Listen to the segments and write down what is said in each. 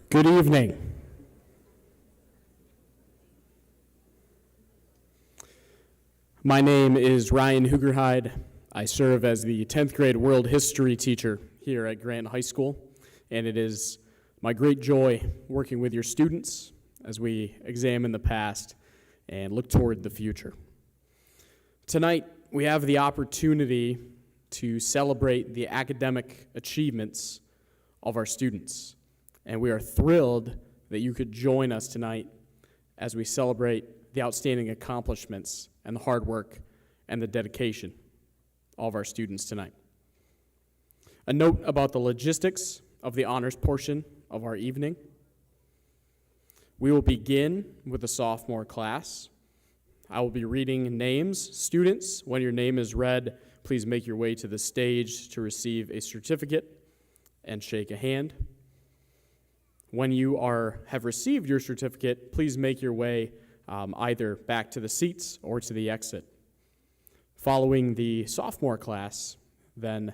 Good evening. My name is Ryan Hugerheide. I serve as the 10th grade world history teacher here at Grant High School, and it is my great joy working with your students as we examine the past and look toward the future. Tonight, we have the opportunity to celebrate the academic achievements of our students. And we are thrilled that you could join us tonight as we celebrate the outstanding accomplishments and the hard work and the dedication of our students tonight. A note about the logistics of the honors portion of our evening. We will begin with the sophomore class. I will be reading names. Students, when your name is read, please make your way to the stage to receive a certificate and shake a hand. When you have received your certificate, please make your way either back to the seats or to the exit. Following the sophomore class, then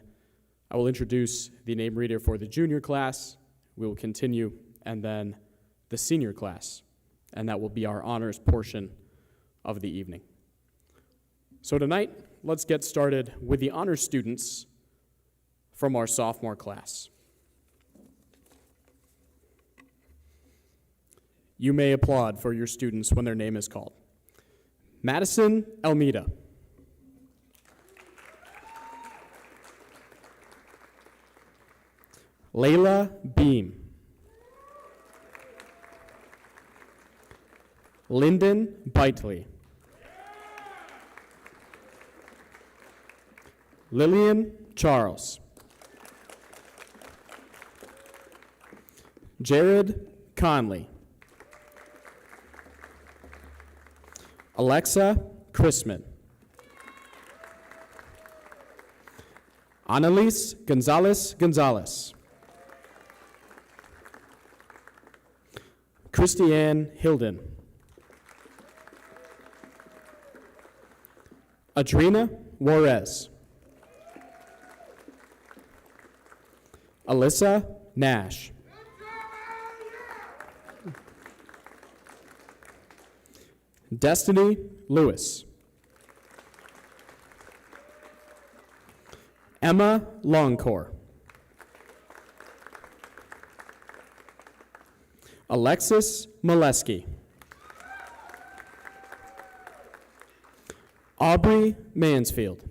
I will introduce the name reader for the junior class. We will continue, and then the senior class, and that will be our honors portion of the evening. So tonight, let's get started with the honors students from our sophomore class. You may applaud for your students when their name is called. Madison Almeida. Layla Beam. Lyndon Bitely. Lillian Charles. Jared Conley. Alexa Chrisman. Annalise Gonzalez. Christiane Hilden. Adrina Juarez. Alyssa Nash. Destiny Lewis. Emma Longcore. Alexis Molesky. Aubrey Mansfield.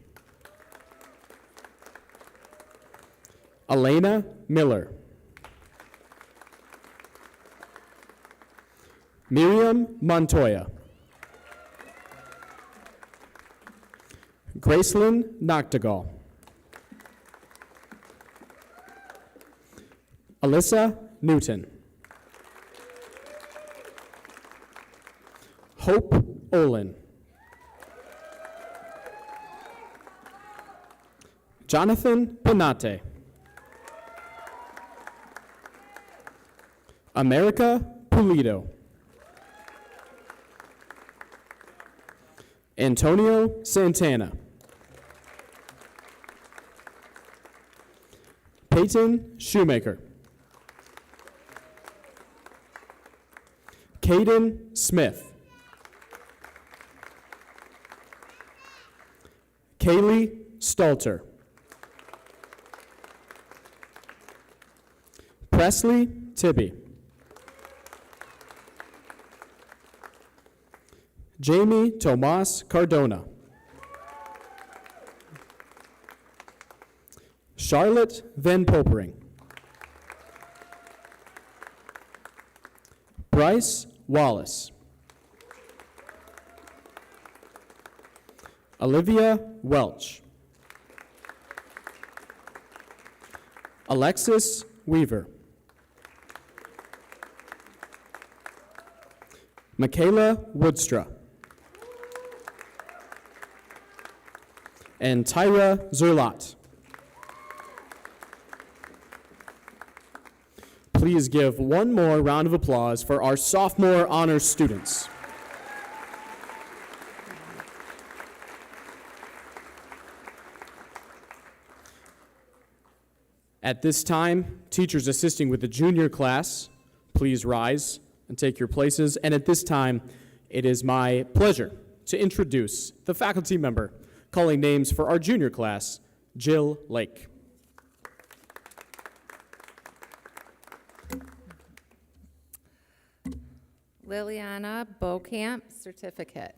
Elena Miller. Miriam Montoya. Gracelyn Noctegal. Alyssa Newton. Hope Olin. Jonathan Panate. America Pulido. Antonio Santana. Peyton Shoemaker. Caden Smith. Kaylee Stalter. Presley Tibby. Jamie Tomas Cardona. Charlotte Van Popering. Bryce Wallace. Olivia Welch. Alexis Weaver. Michaela Woodstra. And Tyra Zerlot. please give one more round of applause for our sophomore honors students. At this time, teachers assisting with the junior class, please rise and take your places. And at this time, it is my pleasure to introduce the faculty member calling names for our junior class, Jill Lake. Liliana Beaucamp, certificate.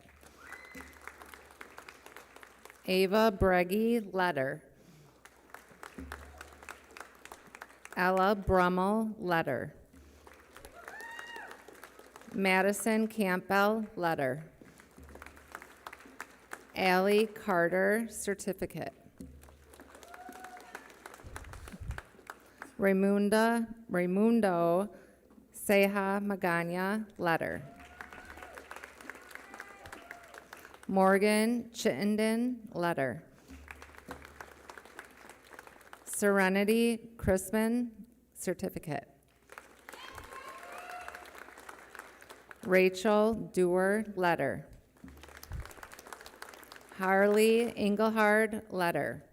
Ava Breggy, letter. Ella Brummel, letter. Madison Campbell, letter. Allie Carter, certificate. Raimundo Seja Magana, letter. Morgan Chittenden, letter. Serenity Crispin, certificate. Rachel Dewar, letter. Harley Engelhard, letter.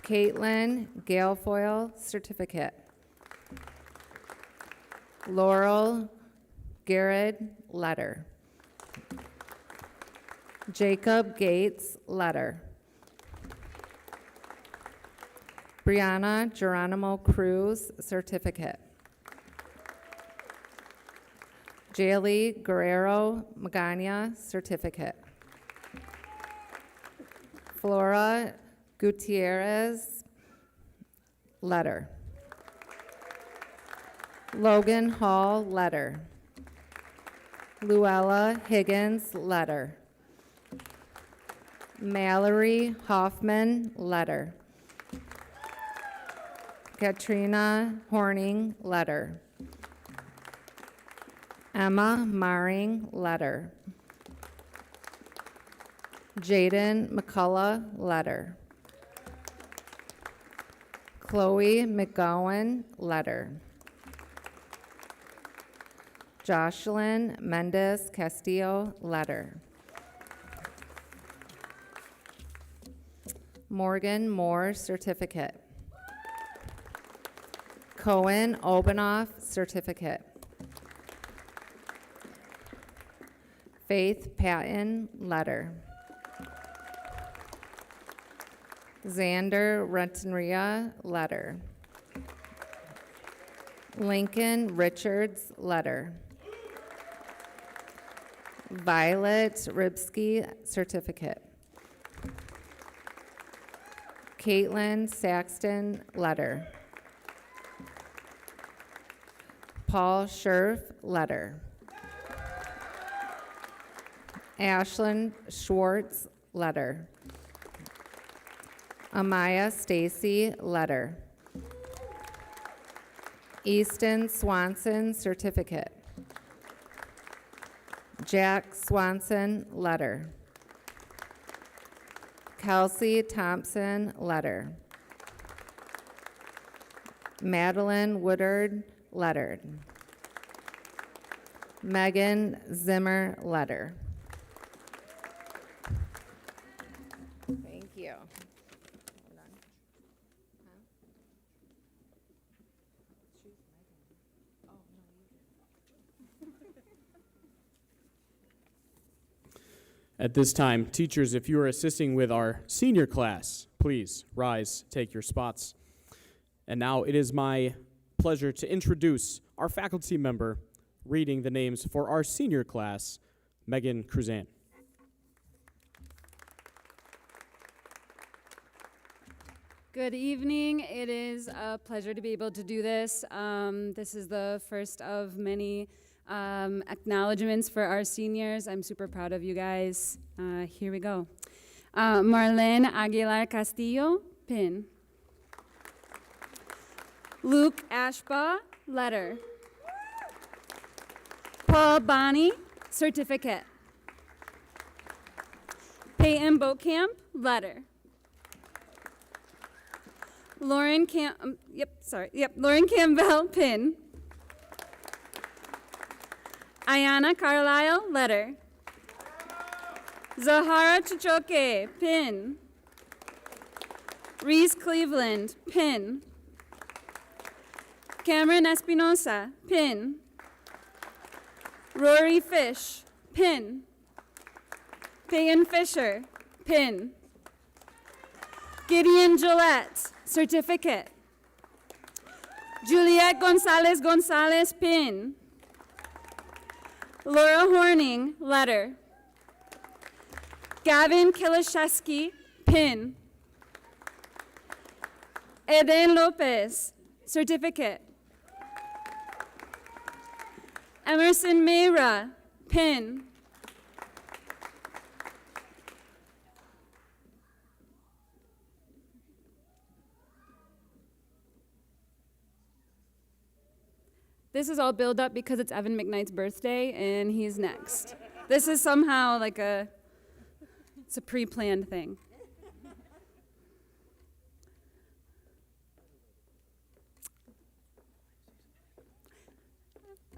Caitlin Guilfoyle, certificate. Laurel Garrett, letter. Jacob Gates, letter. Brianna Geronimo Cruz, certificate. Jaylee Guerrero Magana, certificate. Flora Gutierrez, letter. Logan Hall, letter. Luella Higgins, letter. Mallory Hoffman, letter. Katrina Horning, letter. Emma Maring, letter. Jaden McCullough, letter. Chloe McGowan, letter. Jocelyn Mendez Castillo, letter. Morgan Moore, certificate. Cohen Obanoff, certificate. Faith Patton, letter. Xander Renteria, letter. Lincoln Richards, letter. Violet Ribsky, certificate. Caitlin Saxton, letter. Paul Scherf, letter. Ashlyn Schwartz, letter. Amaya Stacy, letter. Easton Swanson, certificate. Jack Swanson, letter. Kelsey Thompson, letter. Madeline Woodard, lettered. Megan Zimmer, letter. Thank you. At this time, teachers, if you are assisting with our senior class, please rise, take your spots. And now it is my pleasure to introduce our faculty member reading the names for our senior class, Megan Cruzan. Good evening. It is a pleasure to be able to do this. This is the first of many acknowledgements for our seniors. I'm super proud of you guys. Here we go. Marlene Aguilar Castillo, pin. Luke Ashbaugh, letter. Paul Bonney, certificate. Peyton Beaucamp, letter. Lauren Campbell, pin. Ayana Carlisle, letter. Zahara Chichoke, pin. Reese Cleveland, pin. Cameron Espinosa, pin. Rory Fish, pin. Peyton Fisher, pin. Gideon Gillette, certificate. Juliet Gonzalez Gonzalez, pin. Laura Horning, letter. Gavin Kilishewski, pin. Eden Lopez, certificate. Emerson Mayra, pin. This is all build up because it's Evan McKnight's birthday and he's next. This is somehow like it's a pre-planned thing.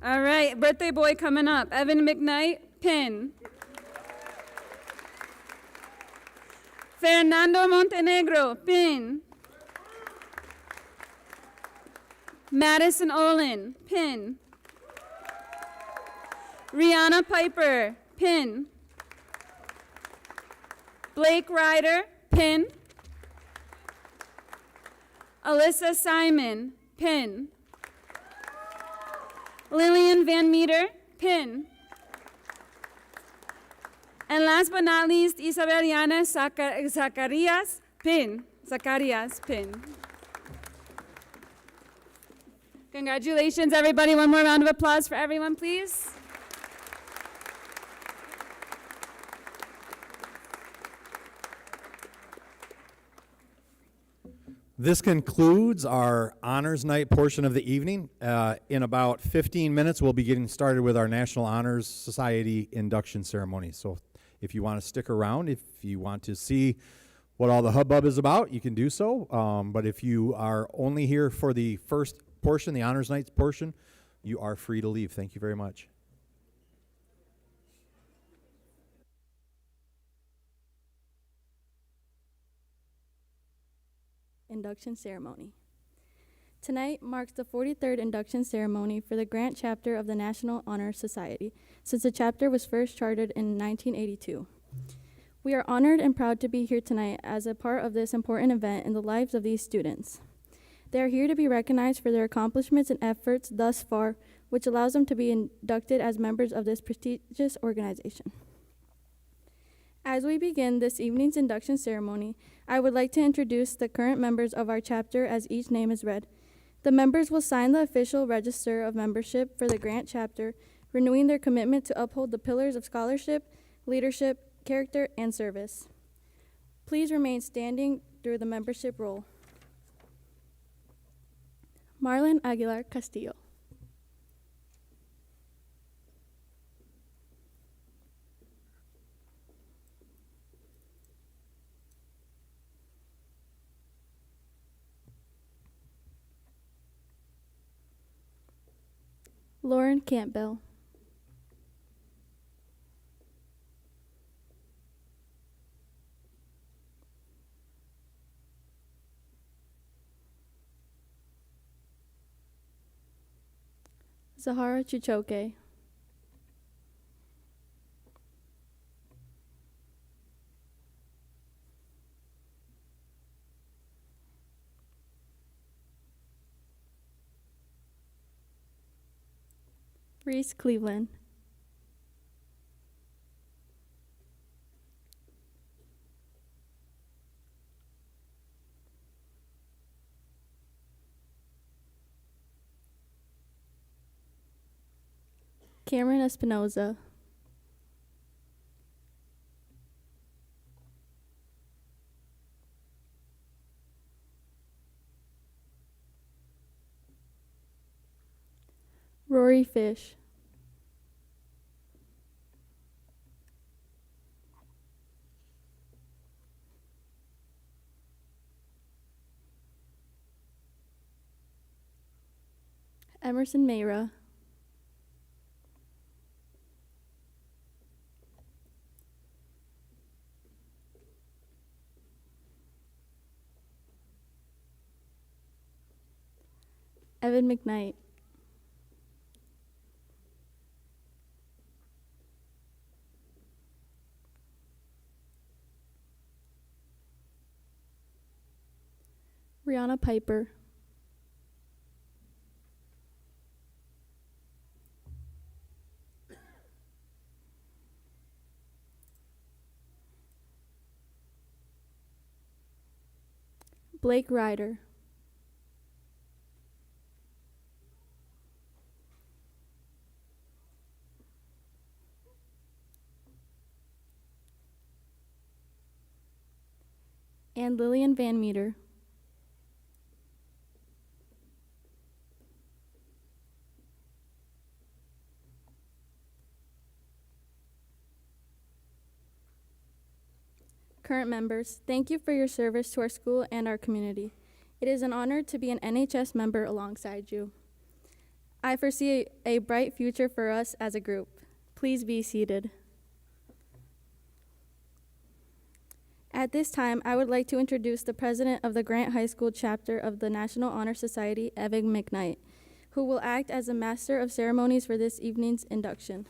All right, birthday boy coming up. Evan McKnight, pin. Fernando Montenegro, pin. Madison Olin, pin. Rihanna Piper, pin. Blake Ryder, pin. Alyssa Simon, pin. Lillian Van Meter, pin. And last but not least, Isabeliana Zacarias, pin. Zacarias, pin. Congratulations, everybody. One more round of applause for everyone, please. This concludes our Honors Night portion of the evening. In about 15 minutes, we'll be getting started with our National Honors Society induction ceremony. So if you want to stick around, if you want to see what all the hubbub is about, you can do so. But if you are only here for the first portion, the Honors Night portion, you are free to leave. Thank you very much. Induction ceremony. Tonight marks the 43rd induction ceremony for the Grant chapter of the National Honor Society, since the chapter was first chartered in 1982. We are honored and proud to be here tonight as a part of this important event in the lives of these students. They are here to be recognized for their accomplishments and efforts thus far, which allows them to be inducted as members of this prestigious organization. As we begin this evening's induction ceremony, I would like to introduce the current members of our chapter as each name is read. The members will sign the official register of membership for the Grant chapter, renewing their commitment to uphold the pillars of scholarship, leadership, character, and service. Please remain standing through the membership roll. Marlon Aguilar Castillo. Lauren Campbell. Zahara Chichoke. Reese Cleveland. Cameron Espinoza. Rory Fish. Emerson Mayra, Evan McKnight, Rihanna Piper, Blake Ryder, and Lillian Van Meter. Current members, thank you for your service to our school and our community. It is an honor to be an NHS member alongside you. I foresee a bright future for us as a group. Please be seated. At this time, I would like to introduce the president of the Grant High School chapter of the National Honor Society, Evan McKnight, who will act as the master of ceremonies for this evening's induction.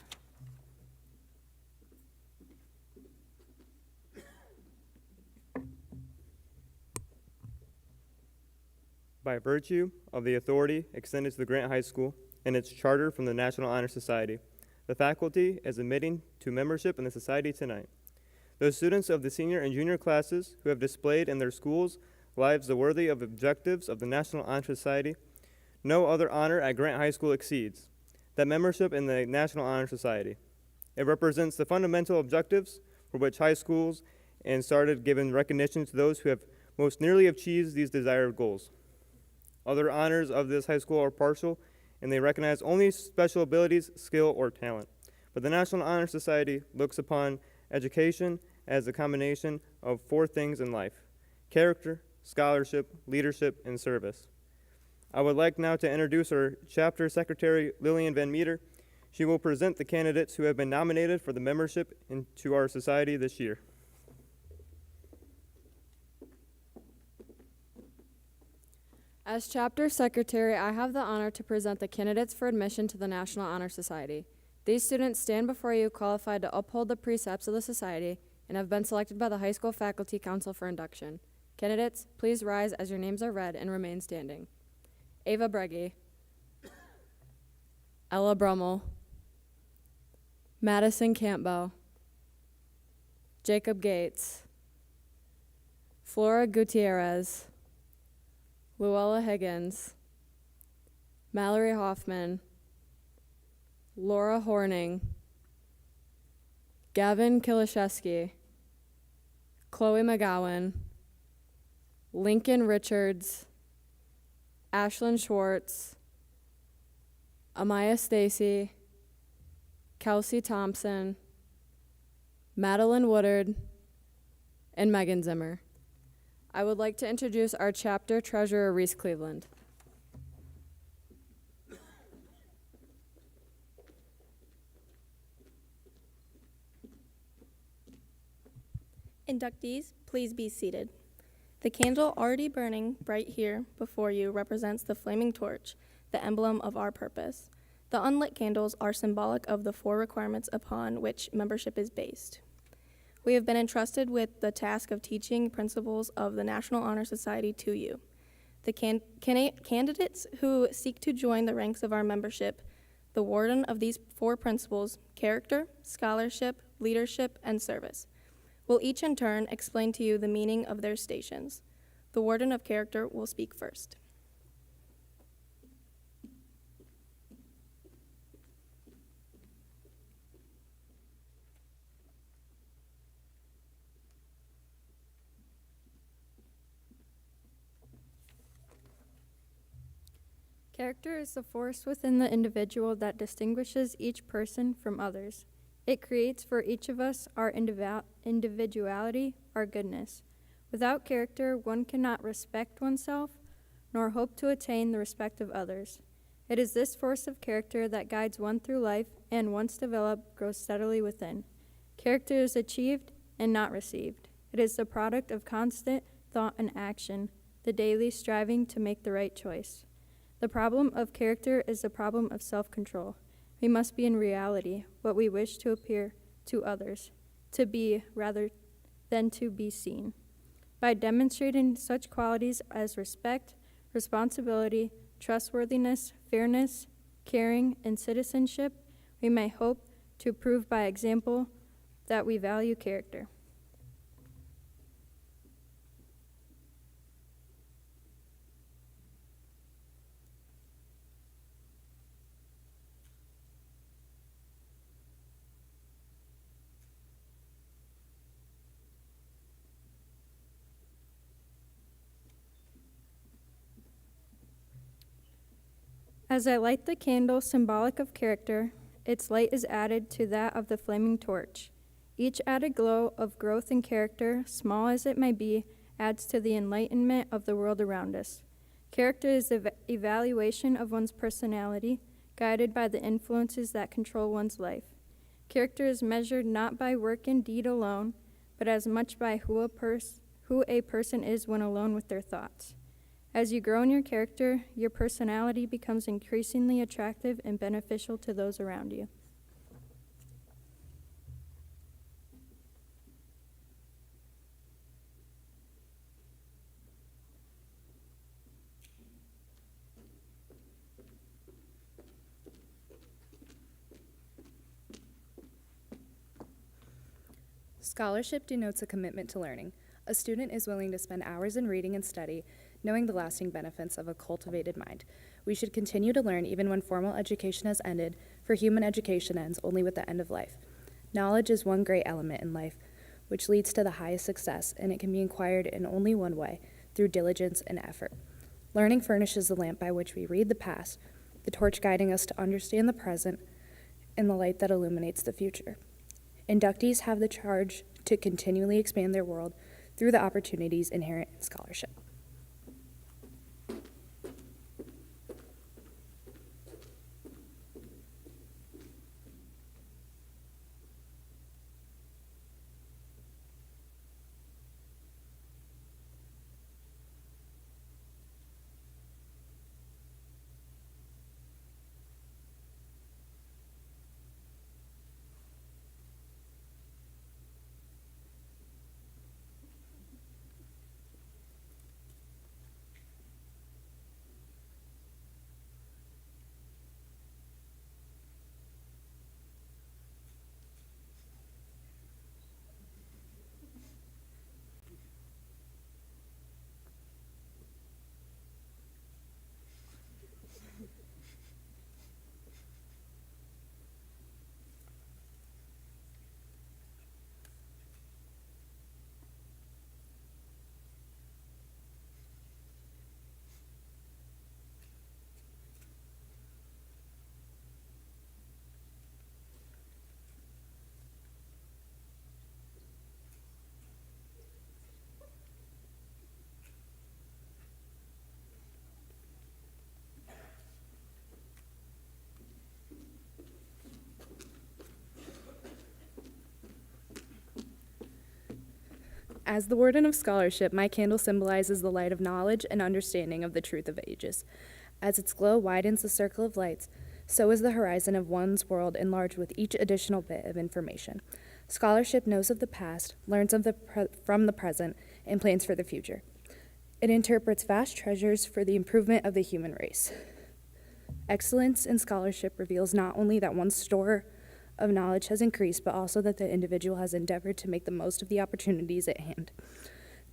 By virtue of the authority extended to the Grant High School and its charter from the National Honor Society, the faculty is admitting to membership in the society tonight. Those students of the senior and junior classes who have displayed in their schools lives the worthy of objectives of the National Honor Society, no other honor at Grant High School exceeds that membership in the National Honor Society. It represents the fundamental objectives for which high schools and started giving recognition to those who have most nearly achieved these desired goals. Other honors of this high school are partial, and they recognize only special abilities, skill, or talent. But the National Honor Society looks upon education as a combination of four things in life: character, scholarship, leadership, and service. I would like now to introduce our chapter secretary, Lillian Van Meter. She will present the candidates who have been nominated for the membership into our society this year. As chapter secretary, I have the honor to present the candidates for admission to the National Honor Society. These students stand before you qualified to uphold the precepts of the society and have been selected by the high school faculty council for induction. Candidates, please rise as your names are read and remain standing. Ava Breggy, Ella Brummel, Madison Campbell, Jacob Gates, Flora Gutierrez, Luella Higgins, Mallory Hoffman, Laura Horning, Gavin Kilishewski, Chloe McGowan, Lincoln Richards, Ashlyn Schwartz, Amaya Stacy, Kelsey Thompson, Madeline Woodard, and Megan Zimmer. I would like to introduce our chapter treasurer, Reese Cleveland. Inductees, please be seated. The candle already burning bright here before you represents the flaming torch, the emblem of our purpose. The unlit candles are symbolic of the four requirements upon which membership is based. We have been entrusted with the task of teaching principles of the National Honor Society to you. The candidates who seek to join the ranks of our membership, the warden of these four principles, character, scholarship, leadership, and service, will each in turn explain to you the meaning of their stations. The warden of character will speak first. Character is the force within the individual that distinguishes each person from others. It creates for each of us our individuality, our goodness. Without character, one cannot respect oneself, nor hope to attain the respect of others. It is this force of character that guides one through life and, once developed, grows steadily within. Character is achieved and not received. It is the product of constant thought and action, the daily striving to make the right choice. The problem of character is the problem of self-control. We must be in reality what we wish to appear to others, to be rather than to be seen. By demonstrating such qualities as respect, responsibility, trustworthiness, fairness, caring, and citizenship, we may hope to prove by example that we value character. As I light the candle symbolic of character, its light is added to that of the flaming torch. Each added glow of growth and character, small as it may be, adds to the enlightenment of the world around us. Character is the evaluation of one's personality, guided by the influences that control one's life. Character is measured not by work and deed alone, but as much by who a person is when alone with their thoughts. As you grow in your character, your personality becomes increasingly attractive and beneficial to those around you. Scholarship denotes a commitment to learning. A student is willing to spend hours in reading and study, knowing the lasting benefits of a cultivated mind. We should continue to learn even when formal education has ended, for human education ends only with the end of life. Knowledge is one great element in life, which leads to the highest success, and it can be acquired in only one way, through diligence and effort. Learning furnishes the lamp by which we read the past, the torch guiding us to understand the present, and the light that illuminates the future. Inductees have the charge to continually expand their world through the opportunities inherent in scholarship. As the warden of scholarship, my candle symbolizes the light of knowledge and understanding of the truth of ages. As its glow widens the circle of lights, so is the horizon of one's world enlarged with each additional bit of information. Scholarship knows of the past, learns of from the present, and plans for the future. It interprets vast treasures for the improvement of the human race. Excellence in scholarship reveals not only that one's store of knowledge has increased, but also that the individual has endeavored to make the most of the opportunities at hand.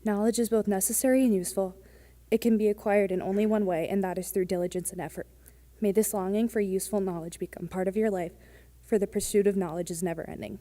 Knowledge is both necessary and useful. It can be acquired in only one way, and that is through diligence and effort. May this longing for useful knowledge become part of your life, for the pursuit of knowledge is never ending.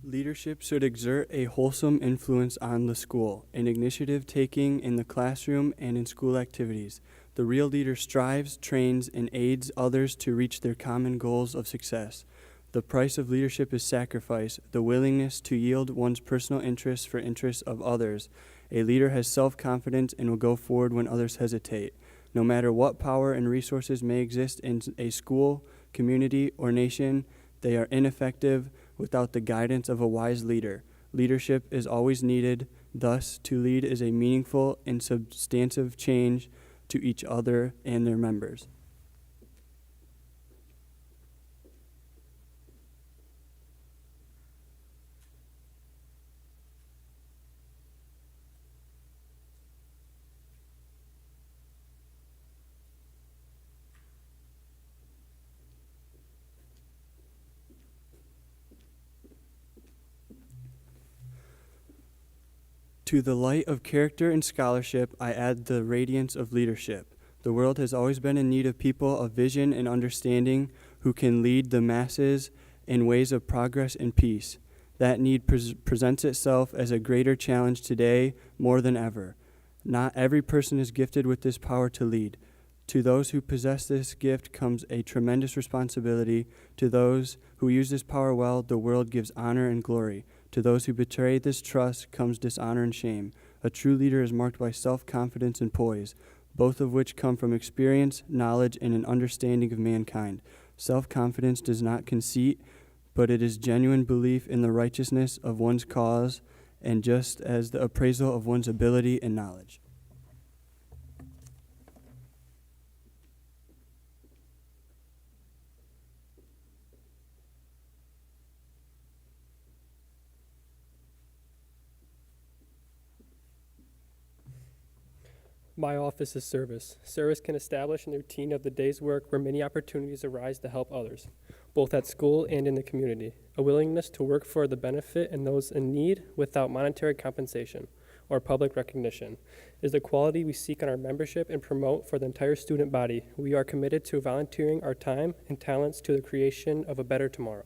Leadership should exert a wholesome influence on the school, in initiative taking in the classroom and in school activities. The real leader strives, trains, and aids others to reach their common goals of success. The price of leadership is sacrifice, the willingness to yield one's personal interests for interests of others. A leader has self-confidence and will go forward when others hesitate. No matter what power and resources may exist in a school, community, or nation, they are ineffective without the guidance of a wise leader. Leadership is always needed. Thus, to lead is a meaningful and substantive change to each other and their members. To the light of character and scholarship, I add the radiance of leadership. The world has always been in need of people of vision and understanding who can lead the masses in ways of progress and peace. That need presents itself as a greater challenge today more than ever. Not every person is gifted with this power to lead. To those who possess this gift comes a tremendous responsibility. To those who use this power well, the world gives honor and glory. To those who betray this trust comes dishonor and shame. A true leader is marked by self-confidence and poise, both of which come from experience, knowledge, and an understanding of mankind. Self-confidence does not conceit, but it is genuine belief in the righteousness of one's cause, and just as the appraisal of one's ability and knowledge. My office is service. Service can establish a routine of the day's work where many opportunities arise to help others, both at school and in the community. A willingness to work for the benefit and those in need without monetary compensation or public recognition is the quality we seek in our membership and promote for the entire student body. We are committed to volunteering our time and talents to the creation of a better tomorrow.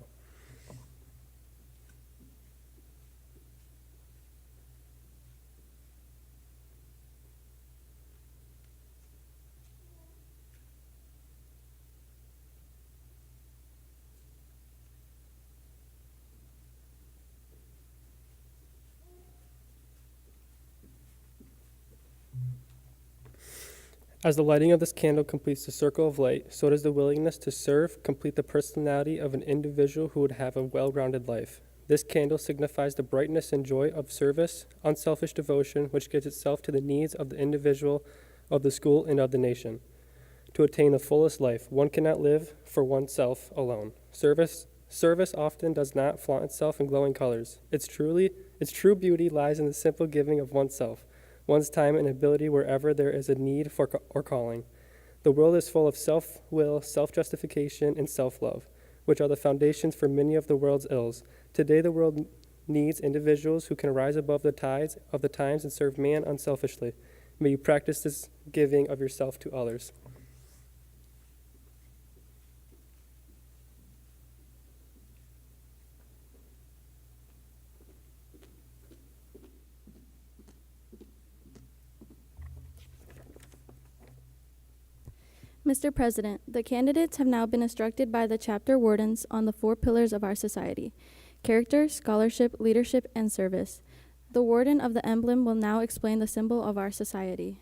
As the lighting of this candle completes the circle of light, so does the willingness to serve complete the personality of an individual who would have a well-rounded life. This candle signifies the brightness and joy of service, unselfish devotion, which gives itself to the needs of the individual, of the school, and of the nation. To attain the fullest life, one cannot live for oneself alone. Service often does not flaunt itself in glowing colors. Its true beauty lies in the simple giving of oneself, one's time and ability wherever there is a need for or calling. The world is full of self-will, self-justification, and self-love, which are the foundations for many of the world's ills. Today, the world needs individuals who can rise above the tides of the times and serve man unselfishly. May you practice this giving of yourself to others. Mr. President, the candidates have now been instructed by the chapter wardens on the 4 pillars of our society: character, scholarship, leadership, and service. The warden of the emblem will now explain the symbol of our society.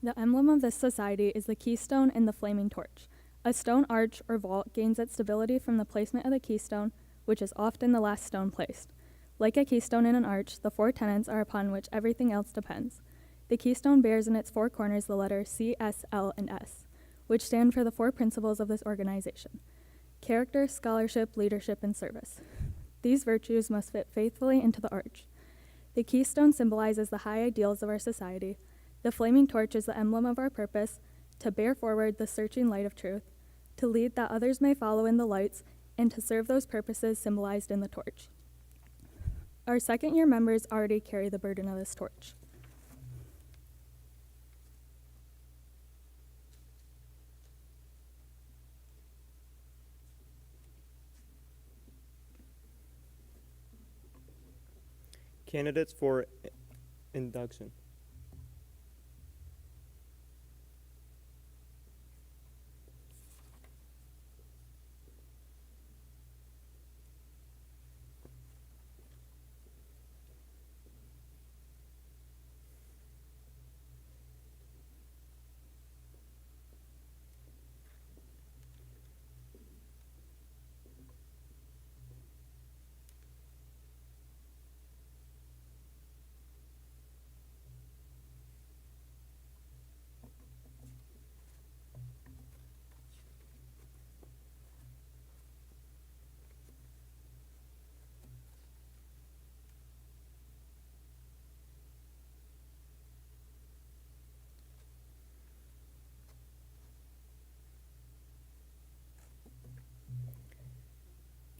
The emblem of this society is the keystone and the flaming torch. A stone arch or vault gains its stability from the placement of the keystone, which is often the last stone placed. Like a keystone in an arch, the 4 tenets are upon which everything else depends. The keystone bears in its 4 corners the letter C, S, L, and S, which stand for the 4 principles of this organization: character, scholarship, leadership, and service. These virtues must fit faithfully into the arch. The keystone symbolizes the high ideals of our society. The flaming torch is the emblem of our purpose: to bear forward the searching light of truth, to lead that others may follow in the lights, and to serve those purposes symbolized in the torch. Our second-year members already carry the burden of this torch. Candidates for induction.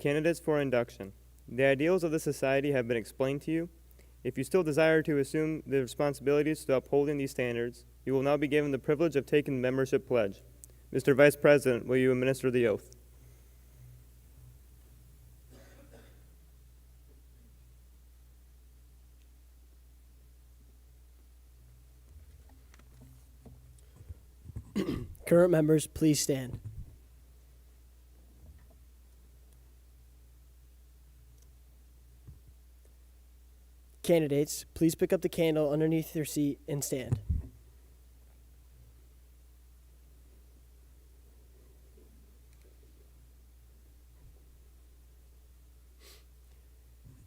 Candidates for induction. The ideals of the society have been explained to you. If you still desire to assume the responsibilities to upholding these standards, you will now be given the privilege of taking the membership pledge. Mr. Vice President, will you administer the oath? Current members, please stand. Candidates, please pick up the candle underneath your seat and stand.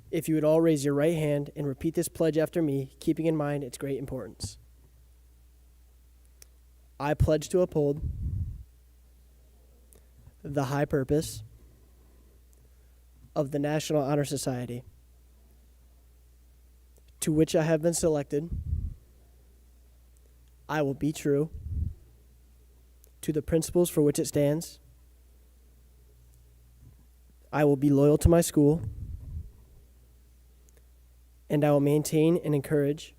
If you would all raise your right hand and repeat this pledge after me, keeping in mind its great importance. I pledge to uphold the high purpose of the National Honor Society, to which I have been selected. I will be true to the principles for which it stands. I will be loyal to my school, and I will maintain and encourage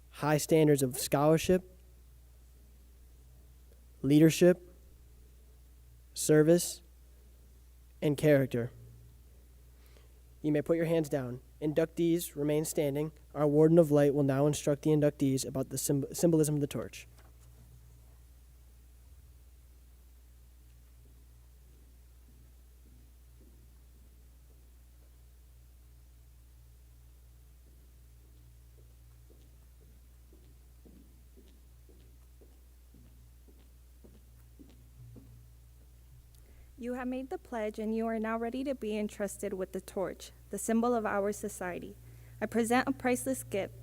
high standards of scholarship, leadership, service, and character. You may put your hands down. Inductees remain standing. Our Warden of Light will now instruct the inductees about the symbolism of the torch. You have made the pledge and you are now ready to be entrusted with the torch, the symbol of our society. I present a priceless gift.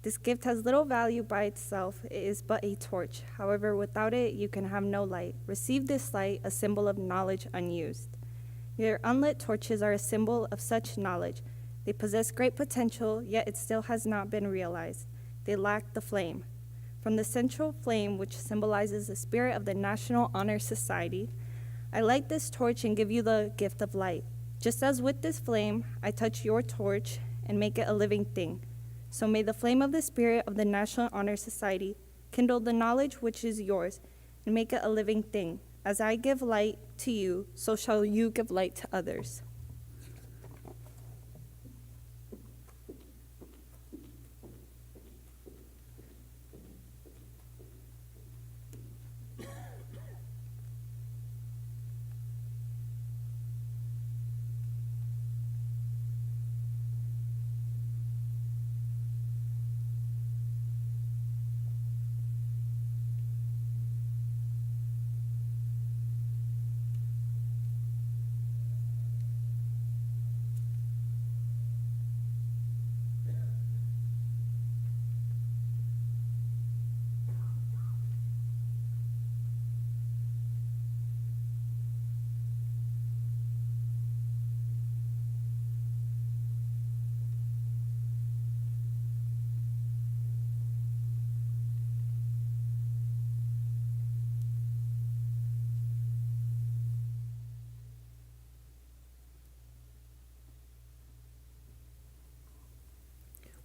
This gift has little value by itself. It is but a torch. However, without it, you can have no light. Receive this light, a symbol of knowledge unused. Your unlit torches are a symbol of such knowledge. They possess great potential, yet it still has not been realized. They lack the flame. From the central flame, which symbolizes the spirit of the National Honor Society, I light this torch and give you the gift of light. Just as with this flame, I touch your torch and make it a living thing. So may the flame of the spirit of the National Honor Society kindle the knowledge which is yours and make it a living thing. As I give light to you, so shall you give light to others.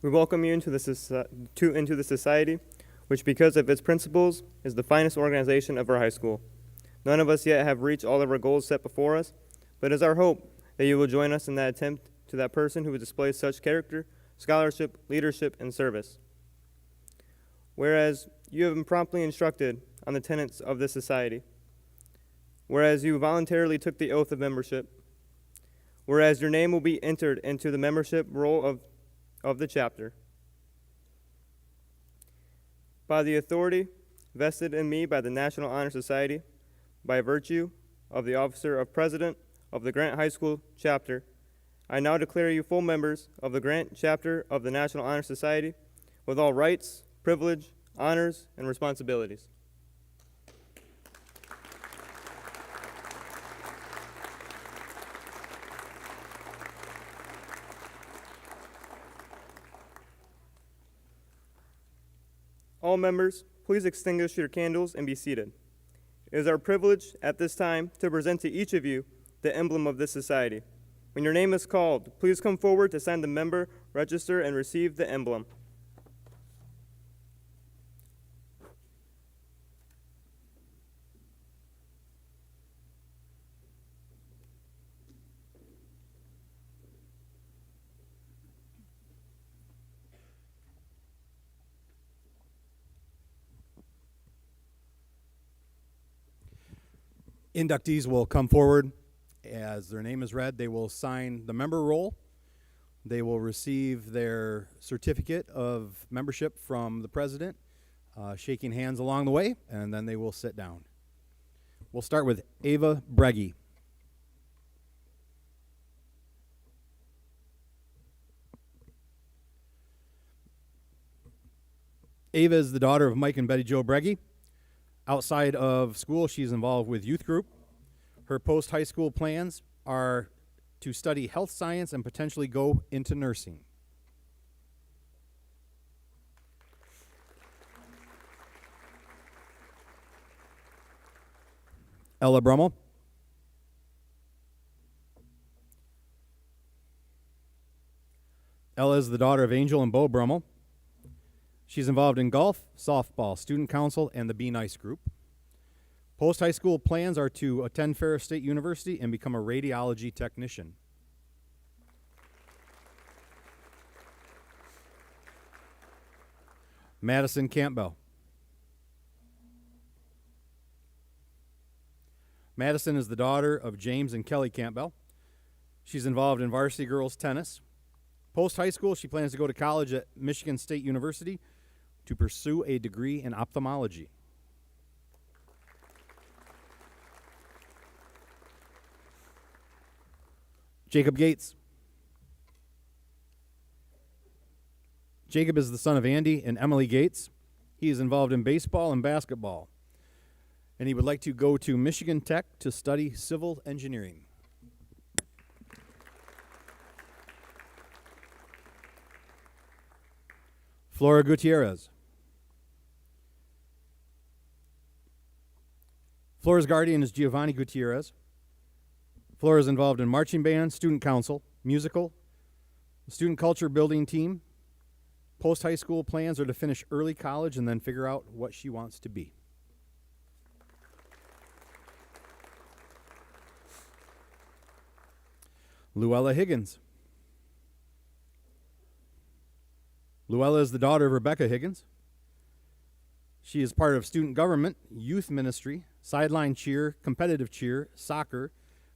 We welcome you into the society, which because of its principles is the finest organization of our high school. None of us yet have reached all of our goals set before us, but it is our hope that you will join us in that attempt to that person who displays such character, scholarship, leadership, and service. Whereas you have been promptly instructed on the tenets of this society. Whereas you voluntarily took the oath of membership. Whereas your name will be entered into the membership roll of the chapter. By the authority vested in me by the National Honor Society, by virtue of the officer of President of the Grant High School chapter, I now declare you full members of the Grant chapter of the National Honor Society with all rights, privilege, honors, and responsibilities. All members, please extinguish your candles and be seated. It is our privilege at this time to present to each of you the emblem of this society. When your name is called, please come forward to sign the member register and receive the emblem. Inductees will come forward. As their name is read, they will sign the member roll. They will receive their certificate of membership from the president, shaking hands along the way, and then they will sit down. We'll start with Ava Breggy. Ava is the daughter of Mike and Betty Jo Breggy. Outside of school, she's involved with youth group. Her post-high school plans are to study health science and potentially go into nursing. Ella Brummel. Ella is the daughter of Angel and Bo Brummel. She's involved in golf, softball, student council, and the Be Nice group. Post-high school plans are to attend Ferris State University and become a radiology technician. Madison Campbell. Madison is the daughter of James and Kelly Campbell. She's involved in varsity girls tennis. Post-high school, she plans to go to college at Michigan State University to pursue a degree in ophthalmology. Jacob Gates. Jacob is the son of Andy and Emily Gates. He is involved in baseball and basketball, and he would like to go to Michigan Tech to study civil engineering. Flora Gutierrez. Flora's guardian is Giovanni Gutierrez. Flora is involved in marching band, student council, musical, student culture building team. Post-high school plans are to finish early college and then figure out what she wants to be. Luella Higgins. Luella is the daughter of Rebecca Higgins. She is part of student government, youth ministry, sideline cheer, competitive cheer, soccer,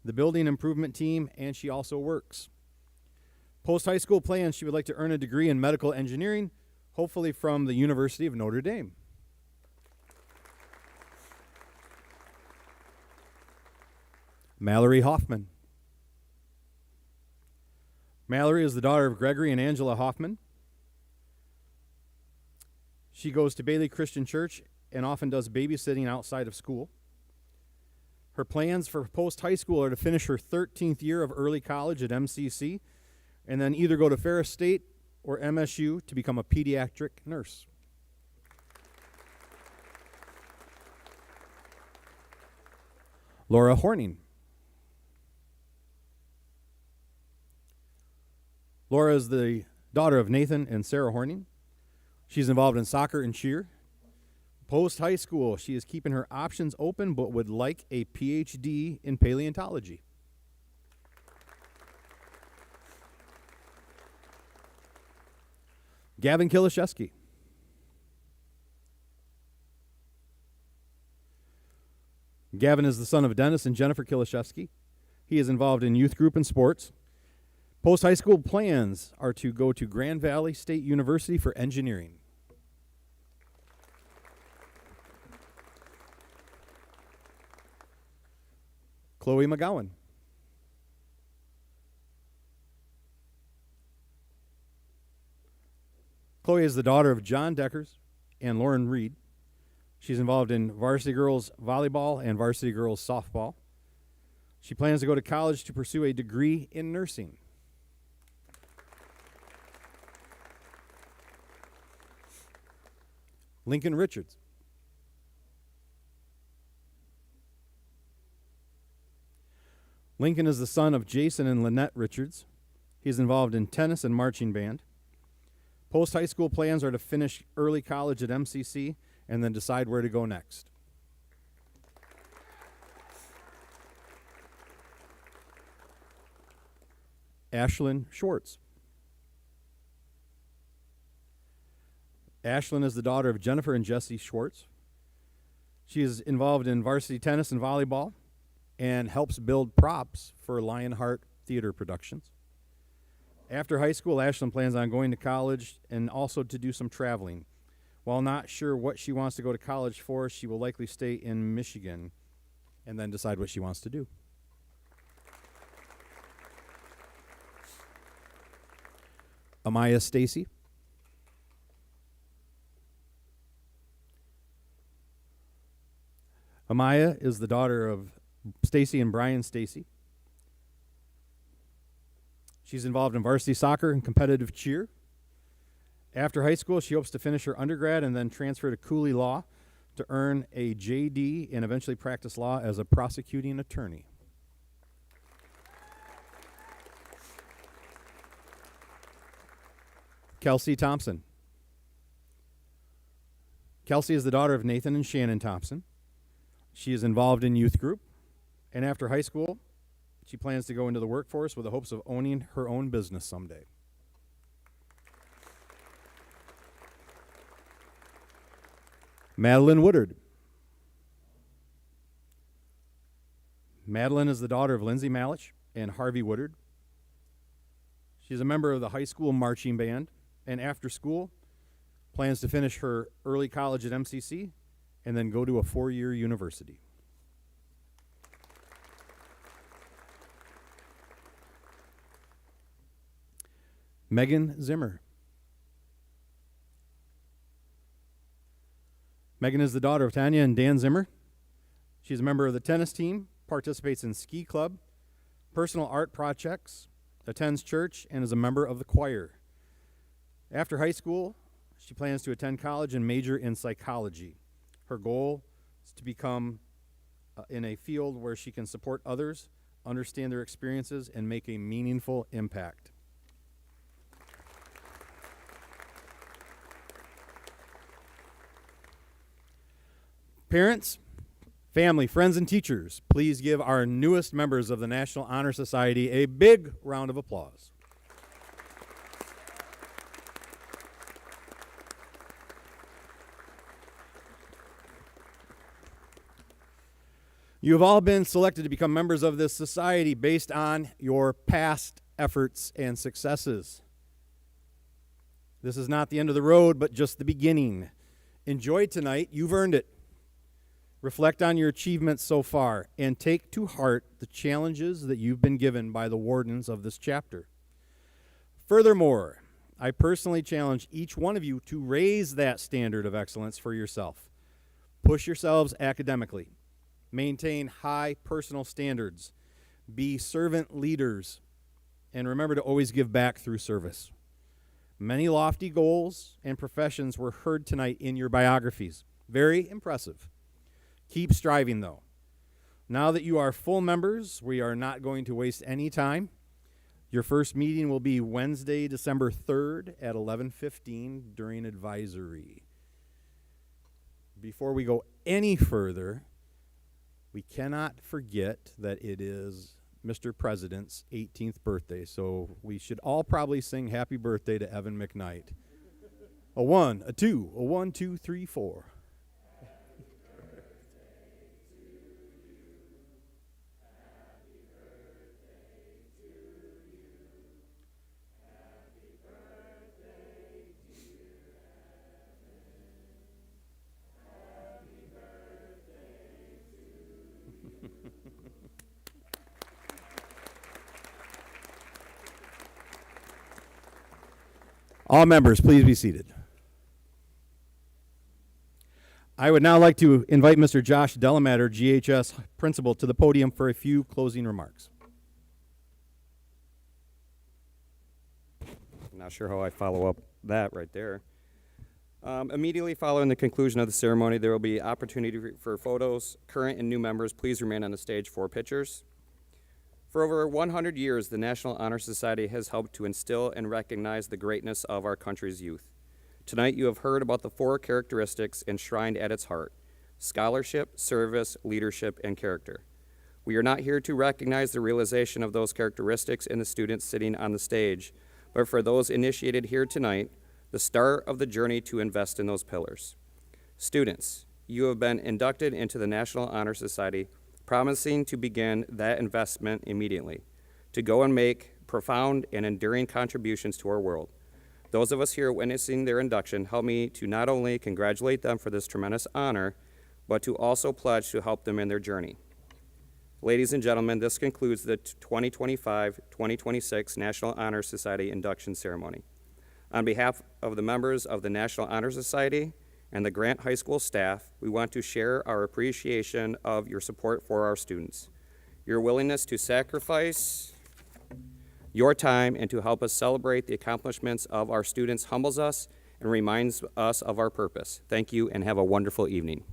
the building improvement team, and she also works. Post-high school plans, she would like to earn a degree in medical engineering, hopefully from the University of Notre Dame. Mallory Hoffman. Mallory is the daughter of Gregory and Angela Hoffman. She goes to Bailey Christian Church and often does babysitting outside of school. Her plans for post-high school are to finish her 13th year of early college at MCC and then either go to Ferris State or MSU to become a pediatric nurse. Laura Horning. Laura is the daughter of Nathan and Sarah Horning. She's involved in soccer and cheer. Post-high school, she is keeping her options open but would like a PhD in paleontology. Gavin Kilishewski. Gavin is the son of Dennis and Jennifer Kilishewski. He is involved in youth group and sports. Post-high school plans are to go to Grand Valley State University for engineering. Chloe McGowan. Chloe is the daughter of John Deckers and Lauren Reed. She's involved in varsity girls volleyball and varsity girls softball. She plans to go to college to pursue a degree in nursing. Lincoln Richards. Lincoln is the son of Jason and Lynette Richards. He's involved in tennis and marching band. Post-high school plans are to finish early college at MCC and then decide where to go next. Ashlyn Schwartz. Ashlyn is the daughter of Jennifer and Jesse Schwartz. She is involved in varsity tennis and volleyball and helps build props for Lionheart Theater productions. After high school, Ashlyn plans on going to college and also to do some traveling. While not sure what she wants to go to college for, she will likely stay in Michigan and then decide what she wants to do. Amaya Stacy. Amaya is the daughter of Stacy and Brian Stacy. She's involved in varsity soccer and competitive cheer. After high school, she hopes to finish her undergrad and then transfer to Cooley Law to earn a JD and eventually practice law as a prosecuting attorney. Kelsey Thompson. Kelsey is the daughter of Nathan and Shannon Thompson. She is involved in youth group, and after high school, she plans to go into the workforce with the hopes of owning her own business someday. Madeline Woodard. Madeline is the daughter of Lindsay Malich and Harvey Woodard. She's a member of the high school marching band, and after school, plans to finish her early college at MCC and then go to a 4-year university. Megan Zimmer. Megan is the daughter of Tanya and Dan Zimmer. She's a member of the tennis team, participates in ski club, personal art projects, attends church, and is a member of the choir. After high school, she plans to attend college and major in psychology. Her goal is to become in a field where she can support others, understand their experiences, and make a meaningful impact. Parents, family, friends, and teachers, please give our newest members of the National Honor Society a big round of applause. You have all been selected to become members of this society based on your past efforts and successes. This is not the end of the road, but just the beginning. Enjoy tonight. You've earned it. Reflect on your achievements so far and take to heart the challenges that you've been given by the wardens of this chapter. Furthermore, I personally challenge each one of you to raise that standard of excellence for yourself. Push yourselves academically. Maintain high personal standards. Be servant leaders. And remember to always give back through service. Many lofty goals and professions were heard tonight in your biographies. Very impressive. Keep striving, though. Now that you are full members, we are not going to waste any time. Your first meeting will be Wednesday, December 3rd at 11:15 during advisory. Before we go any further, we cannot forget that it is Mr. President's 18th birthday, so we should all probably sing happy birthday to Evan McKnight. A 1, a 2, a 1, 2, 3, 4. All members, please be seated. I would now like to invite Mr. Josh Delamater, GHS Principal, to the podium for a few closing remarks. I'm not sure how I follow up that right there. Immediately following the conclusion of the ceremony, there will be opportunity for photos. Current and new members, please remain on the stage for pictures. For over 100 years, the National Honor Society has helped to instill and recognize the greatness of our country's youth. Tonight, you have heard about the 4 characteristics enshrined at its heart: scholarship, service, leadership, and character. We are not here to recognize the realization of those characteristics in the students sitting on the stage, but for those initiated here tonight, the start of the journey to invest in those pillars. Students, you have been inducted into the National Honor Society, promising to begin that investment immediately, to go and make profound and enduring contributions to our world. Those of us here witnessing their induction help me to not only congratulate them for this tremendous honor, but to also pledge to help them in their journey. Ladies and gentlemen, this concludes the 2025-2026 National Honor Society induction ceremony. On behalf of the members of the National Honor Society and the Grant High School staff, we want to share our appreciation of your support for our students. Your willingness to sacrifice your time and to help us celebrate the accomplishments of our students humbles us and reminds us of our purpose. Thank you and have a wonderful evening.